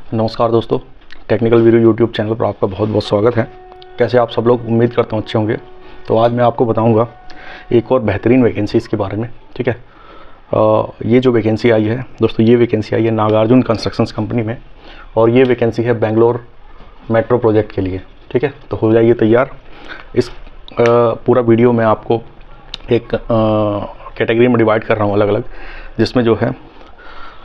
नमस्कार दोस्तों, technical video YouTube channel पर आपका बहुत बहुत स्वागत है। कैसे आप सब लोग, उम्मीद करता हूँ अच्छे होंगे। तो आज मैं आपको बताऊँगा एक और बेहतरीन वैकेंसी इसके बारे में। ठीक है, ये जो वैकेंसी आई है दोस्तों, ये वैकेंसी आई है नागार्जुन कंस्ट्रक्शंस कंपनी में, और ये वैकेंसी है बेंगलोर मेट्रो प्रोजेक्ट के लिए। ठीक है, तो हो जाइए तैयार। इस पूरा वीडियो मैं आपको एक कैटेगरी में डिवाइड कर रहा हूँ अलग अलग, जिसमें जो है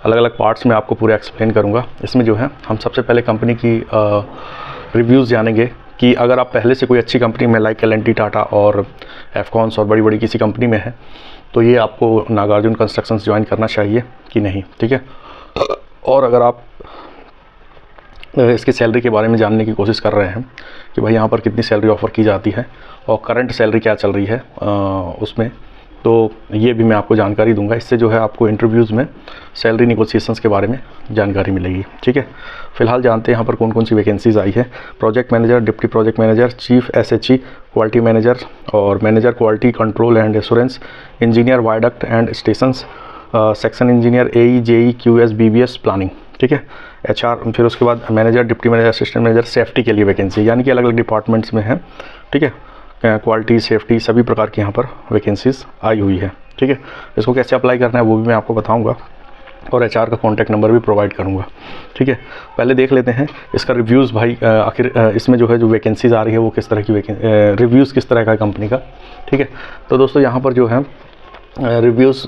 अलग अलग पार्ट्स में आपको पूरा एक्सप्लेन करूंगा। इसमें जो है हम सबसे पहले कंपनी की रिव्यूज़ जानेंगे कि अगर आप पहले से कोई अच्छी कंपनी में लाइक एल&टी, टाटा और एफकॉन्स और बड़ी बड़ी किसी कंपनी में है तो ये आपको नागार्जुन कंस्ट्रक्शंस ज्वाइन करना चाहिए कि नहीं। ठीक है, और अगर आप इसकी सैलरी के बारे में जानने की कोशिश कर रहे हैं कि भाई यहाँ पर कितनी सैलरी ऑफ़र की जाती है और करंट सैलरी क्या चल रही है उसमें, तो ये भी मैं आपको जानकारी दूंगा। इससे जो है आपको इंटरव्यूज़ में सैलरी नेगोशिएशंस के बारे में जानकारी मिलेगी। ठीक है, फिलहाल जानते हैं यहाँ पर कौन कौन सी वैकेंसीज़ आई है। Project manager, deputy project manager, chief SHE, quality manager और manager quality control and assurance, engineer viaduct and stations, section engineer, AE, JE, QS, BBS, planning. ठीक है, एचआर, फिर उसके बाद manager, deputy manager, assistant manager, safety के लिए vacancy, यानी कि अलग अलग डिपार्टमेंट्स में है। ठीक है, क्वालिटी, सेफ्टी, सभी प्रकार की यहाँ पर वैकेंसीज़ आई हुई है। ठीक है, इसको कैसे अप्लाई करना है वो भी मैं आपको बताऊँगा और एचआर का कॉन्टैक्ट नंबर भी प्रोवाइड करूँगा। ठीक है, पहले देख लेते हैं इसका रिव्यूज़। भाई आखिर इसमें जो है जो वैकेंसीज़ आ रही है वो किस तरह की रिव्यूज़ किस तरह का है कंपनी का। ठीक है, तो दोस्तों यहाँ पर जो है रिव्यूज़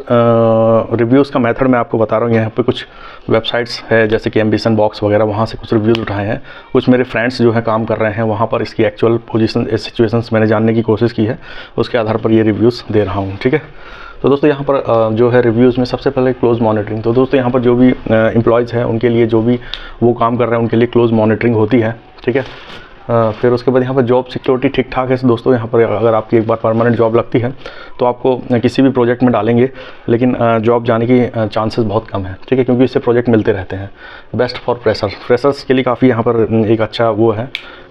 का मेथड मैं आपको बता रहा हूँ। यहाँ पे कुछ वेबसाइट्स है जैसे कि एम्बिशन बॉक्स वगैरह, वहाँ से कुछ रिव्यूज़ उठाए हैं। कुछ मेरे फ्रेंड्स जो हैं काम कर रहे हैं वहाँ पर इसकी एक्चुअल पोजीशन सिचुएशंस मैंने जानने की कोशिश की है, उसके आधार पर ये रिव्यूज़ दे रहा हूँ। ठीक है, तो दोस्तों यहाँ पर जो है रिव्यूज़ में सबसे पहले क्लोज मॉनिटरिंग। तो दोस्तों यहाँ पर जो भी एम्प्लॉयज़ हैं उनके लिए, जो भी वो काम कर रहे हैं उनके लिए क्लोज मॉनिटरिंग होती है। ठीक है, फिर उसके बाद यहाँ पर जॉब सिक्योरिटी ठीक ठाक है दोस्तों। यहाँ पर अगर आपकी एक बार परमानेंट जॉब लगती है तो आपको किसी भी प्रोजेक्ट में डालेंगे, लेकिन जॉब जाने की चांसेस बहुत कम है। ठीक है, क्योंकि इससे प्रोजेक्ट मिलते रहते हैं। बेस्ट फॉर फ्रेशर्स के लिए काफ़ी यहाँ पर एक अच्छा वो है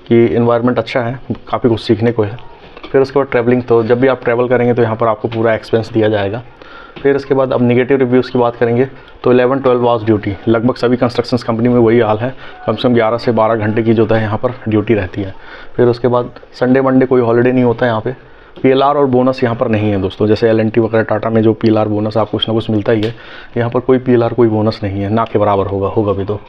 कि इन्वायरमेंट अच्छा है, काफ़ी कुछ सीखने को है। फिर उसके बाद ट्रैवलिंग, तो जब भी आप ट्रैवल करेंगे तो यहाँ पर आपको पूरा एक्सपेंस दिया जाएगा। फिर इसके बाद अब नेगेटिव रिव्यूज़ की बात करेंगे तो 11-12 आवर्स ड्यूटी, लगभग सभी कंस्ट्रक्शंस कंपनी में वही हाल है। कम से कम 11 से 12 घंटे की जो है यहाँ पर ड्यूटी रहती है। फिर उसके बाद संडे मंडे कोई हॉलिडे नहीं होता है यहाँ पे। पीएलआर और बोनस यहाँ पर नहीं है दोस्तों, जैसे एल&टी वगैरह, टाटा में जो पीएलआर बोनस आपको कुछ ना कुछ मिलता ही है, यहाँ पर कोई पीएलआर कोई बोनस नहीं है, ना के बराबर होगा भी। तो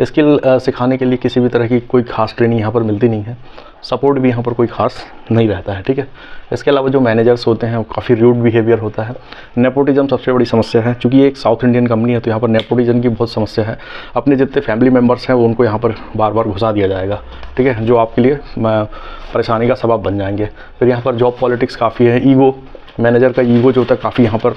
स्किल सिखाने के लिए किसी भी तरह की कोई खास ट्रेनिंग यहाँ पर मिलती नहीं है। सपोर्ट भी यहाँ पर कोई खास नहीं रहता है। ठीक है, इसके अलावा जो मैनेजर्स होते हैं वो काफ़ी रूड बिहेवियर होता है। नेपोटिज्म सबसे बड़ी समस्या है, क्योंकि ये एक साउथ इंडियन कंपनी है तो यहाँ पर नेपोटिज्म की बहुत समस्या है। अपने जितने फैमिली मेम्बर्स हैं वो उनको यहाँ पर बार बार घुसा दिया जाएगा। ठीक है, जो आपके लिए परेशानी का सबब बन जाएंगे। फिर यहाँ पर जॉब पॉलिटिक्स काफ़ी है। ईगो, मैनेजर का ईगो जो होता है काफ़ी यहाँ पर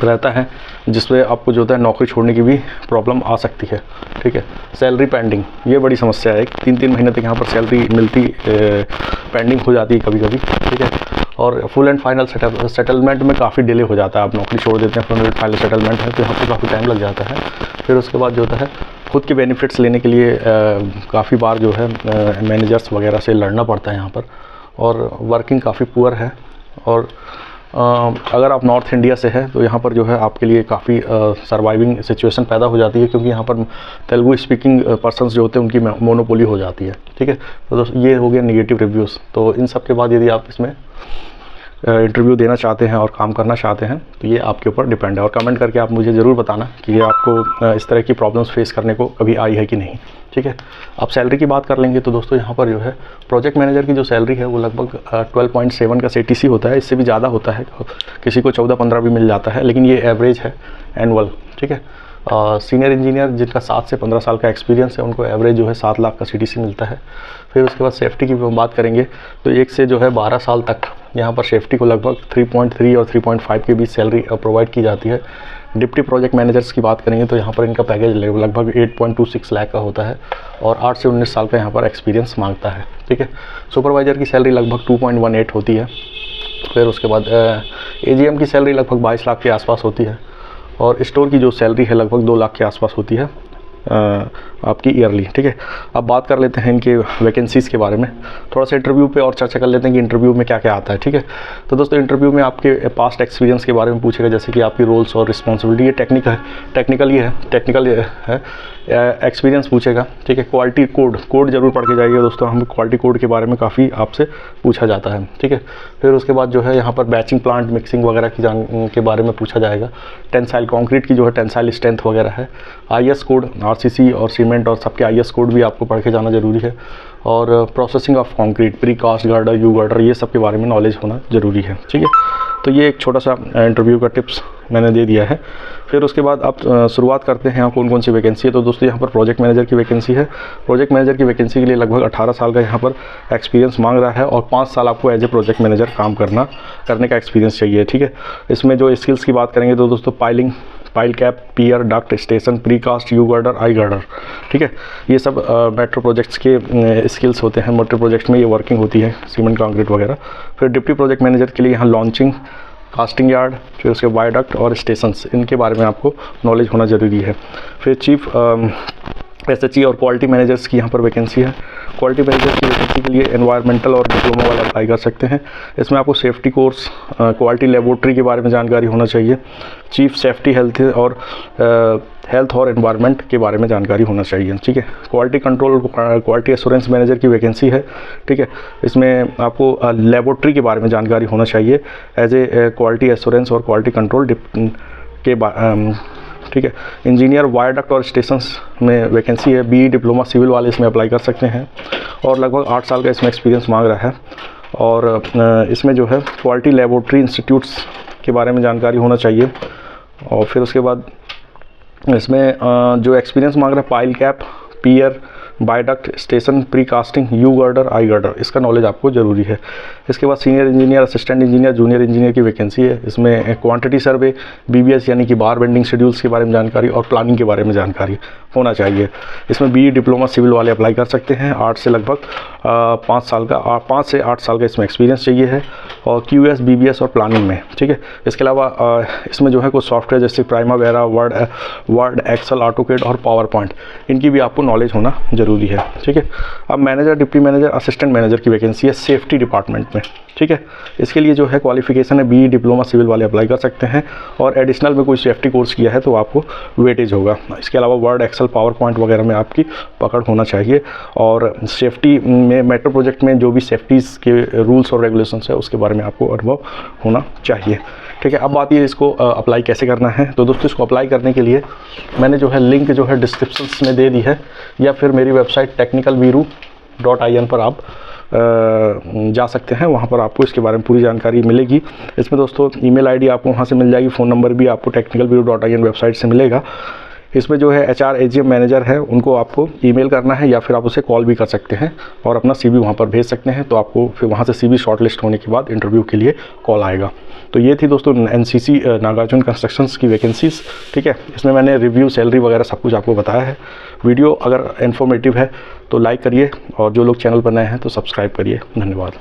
रहता है, जिसमें आपको जो होता है नौकरी छोड़ने की भी प्रॉब्लम आ सकती है। ठीक है, सैलरी पेंडिंग, ये बड़ी समस्या है। 3-3 महीने तक यहाँ पर सैलरी मिलती पेंडिंग हो जाती है कभी कभी। ठीक है, और फुल एंड फाइनल सेटलमेंट में काफ़ी डिले हो जाता है। आप नौकरी छोड़ देते हैं, फुल एंड फाइनल सेटलमेंट है तो यहाँ पर काफ़ी टाइम लग जाता है। फिर उसके बाद जो होता है खुद के बेनिफिट्स लेने के लिए काफ़ी बार जो है मैनेजर्स वगैरह से लड़ना पड़ता है यहाँ पर, और वर्किंग काफ़ी पुअर है। और अगर आप नॉर्थ इंडिया से हैं तो यहाँ पर जो है आपके लिए काफ़ी सर्वाइविंग सिचुएशन पैदा हो जाती है, क्योंकि यहाँ पर तेलुगु स्पीकिंग पर्सन्स जो होते हैं उनकी मोनोपोली हो जाती है। ठीक है, तो दोस्तों ये हो गया नेगेटिव रिव्यूज़। तो इन सब के बाद यदि आप इसमें इंटरव्यू देना चाहते हैं और काम करना चाहते हैं तो ये आपके ऊपर डिपेंड है। और कमेंट करके आप मुझे ज़रूर बताना कि ये आपको इस तरह की प्रॉब्लम्स फेस करने को कभी आई है कि नहीं। ठीक है, अब सैलरी की बात कर लेंगे तो दोस्तों यहाँ पर जो है प्रोजेक्ट मैनेजर की जो सैलरी है वो लगभग 12.7 का CTC होता है। इससे भी ज़्यादा होता है, किसी को 14-15 भी मिल जाता है, लेकिन ये एवरेज है एनुअल। ठीक है, सीनियर इंजीनियर जिनका 7 से 15 साल का एक्सपीरियंस है उनको एवरेज जो है 7 लाख का CTC मिलता है। फिर उसके बाद सेफ्टी की बात करेंगे तो 1 से जो है 12 साल तक यहाँ पर सेफ्टी को लगभग 3.3 और 3.5 के बीच सैलरी प्रोवाइड की जाती है। डिप्टी प्रोजेक्ट मैनेजर्स की बात करेंगे तो यहाँ पर इनका पैकेज लगभग 8.26 लाख का होता है और 8 से 19 साल का यहाँ पर एक्सपीरियंस मांगता है। ठीक है, सुपरवाइज़र की सैलरी लगभग 2.18 होती है। फिर उसके बाद AGM की सैलरी लगभग 22 लाख के आसपास होती है, और स्टोर की जो सैलरी है लगभग 2 लाख के आसपास होती है। आपकी ईयरली। ठीक है, अब बात कर लेते हैं इनके वैकेंसीज़ के बारे में, थोड़ा सा इंटरव्यू पे और चर्चा कर लेते हैं कि इंटरव्यू में क्या क्या आता है। ठीक है, तो दोस्तों इंटरव्यू में आपके पास्ट एक्सपीरियंस के बारे में पूछेगा, जैसे कि आपकी रोल्स और रिस्पॉन्सिबिलिटी, ये टेक्निकल है एक्सपीरियंस पूछेगा। ठीक है, क्वालिटी कोड जरूर पढ़ के जाइए दोस्तों, हम क्वालिटी कोड के बारे में काफ़ी आपसे पूछा जाता है। ठीक है, फिर उसके बाद जो है यहाँ पर बैचिंग प्लांट मिक्सिंग वगैरह के बारे में पूछा जाएगा। टेंसाइल कंक्रीट की जो है टेंसाइल स्ट्रेंथ वगैरह है, IS कोड, RCC और सीमेंट और सबके IS कोड भी आपको पढ़ के जाना जरूरी है। और processing of concrete, pre cast girder, U girder, ये सब के बारे में नॉलेज होना जरूरी है। ठीक है, तो ये एक छोटा सा इंटरव्यू का टिप्स मैंने दे दिया है। फिर उसके बाद आप शुरुआत करते हैं यहाँ कौन कौन सी वैकेंसी है। तो दोस्तों यहाँ पर प्रोजेक्ट मैनेजर की वैकेंसी है। प्रोजेक्ट मैनेजर की वैकेंसी के लिए लगभग 18 साल का यहाँ पर एक्सपीरियंस मांग रहा है और 5 साल आपको एज ए प्रोजेक्ट मैनेजर काम करने का एक्सपीरियंस चाहिए। ठीक है, इसमें जो स्किल्स की बात करेंगे तो दोस्तों pile cap, pier, duct, station, pre cast, U girder, I girder. ठीक है, ये सब मेट्रो प्रोजेक्ट्स के स्किल्स होते हैं। मेट्रो प्रोजेक्ट में ये वर्किंग होती है, सीमेंट कंक्रीट वगैरह। फिर डिप्टी प्रोजेक्ट मैनेजर के लिए यहाँ लॉन्चिंग, कास्टिंग यार्ड, फिर उसके वायडक्ट और स्टेशंस, इनके बारे में आपको नॉलेज होना ज़रूरी है। फिर चीफ SHE और क्वालिटी मैनेजर्स की यहाँ पर वैकेंसी है। क्वालिटी मैनेजर की वैकेंसी के लिए एनवायरमेंटल और डिप्लोमा वाले अप्लाई कर सकते हैं। इसमें आपको सेफ्टी कोर्स, क्वालिटी लेबोरेटरी के बारे में जानकारी होना चाहिए। चीफ सेफ्टी हेल्थ और एनवायरनमेंट के बारे में जानकारी होना चाहिए। ठीक है, quality control, quality assurance manager की वैकेंसी है। ठीक है, इसमें आपको लेबोरेटरी के बारे में जानकारी होना चाहिए एज ए क्वालिटी एश्योरेंस और क्वालिटी कंट्रोल ठीक है, इंजीनियर वायरडक्ट और स्टेशंस में वैकेंसी है। BE डिप्लोमा सिविल वाले इसमें अप्लाई कर सकते हैं और लगभग 8 साल का इसमें एक्सपीरियंस मांग रहा है। और इसमें जो है क्वालिटी लेबोरेटरी इंस्टीट्यूट्स के बारे में जानकारी होना चाहिए। और फिर उसके बाद इसमें जो एक्सपीरियंस मांग रहा है, pile cap, pier, viaduct, station, pre casting, U girder, I girder, इसका नॉलेज आपको ज़रूरी है। इसके बाद senior engineer, assistant engineer, junior engineer की वैकेंसी है। इसमें क्वांटिटी सर्वे, BBS यानी कि बार बेंडिंग शेड्यूल्स के बारे में जानकारी और प्लानिंग के बारे में जानकारी होना चाहिए। इसमें BE डिप्लोमा सिविल वाले अप्लाई कर सकते हैं। 5 से 8 साल का इसमें एक्सपीरियंस चाहिए है और QS, BBS और प्लानिंग में। ठीक है, इसके अलावा इसमें जो है कुछ सॉफ्टवेयर जैसे प्राइमावेरा, वर्ड, एक्सेल, ऑटोकैड और पावर पॉइंट, इनकी भी आपको नॉलेज होना जरूरी है। ठीक है, अब manager, deputy manager, assistant manager की वैकेंसी है सेफ्टी डिपार्टमेंट में। ठीक है, इसके लिए जो है क्वालिफिकेशन है BE डिप्लोमा सिविल वाले अप्लाई कर सकते हैं और एडिशनल में कोई सेफ्टी कोर्स किया है तो आपको वेटेज होगा। इसके अलावा वर्ड, एक्सेल, पावर पॉइंट वगैरह में आपकी पकड़ होना चाहिए और सेफ्टी में, मेट्रो प्रोजेक्ट में जो भी सेफ्टीज़ के रूल्स और रेगुलेशंस है उसके बारे में आपको अनुभव होना चाहिए। ठीक है, अब बात ये इसको अप्लाई कैसे करना है। तो दोस्तों इसको अप्लाई करने के लिए मैंने जो है लिंक जो है डिस्क्रिप्शन में दे दी है, या फिर मेरी वेबसाइट technicalviru.in पर आप जा सकते हैं। वहाँ पर आपको इसके बारे में पूरी जानकारी मिलेगी। इसमें दोस्तों ईमेल आईडी आपको वहाँ से मिल जाएगी, फ़ोन नंबर भी आपको technicalviru.in वेबसाइट से मिलेगा। इसमें जो है HR AGM मैनेजर है, उनको आपको ईमेल करना है या फिर आप उसे कॉल भी कर सकते हैं और अपना CV वहाँ पर भेज सकते हैं। तो आपको फिर वहाँ से CV शॉर्टलिस्ट होने के बाद इंटरव्यू के लिए कॉल आएगा। तो ये थी दोस्तों NCC नागार्जुन कंस्ट्रक्शंस की वैकेंसीज़। ठीक है, इसमें मैंने रिव्यू, सैलरी वगैरह सब कुछ आपको बताया है। वीडियो अगर इन्फॉर्मेटिव है तो लाइक करिए और जो लोग चैनल पर नए हैं तो सब्सक्राइब करिए। धन्यवाद।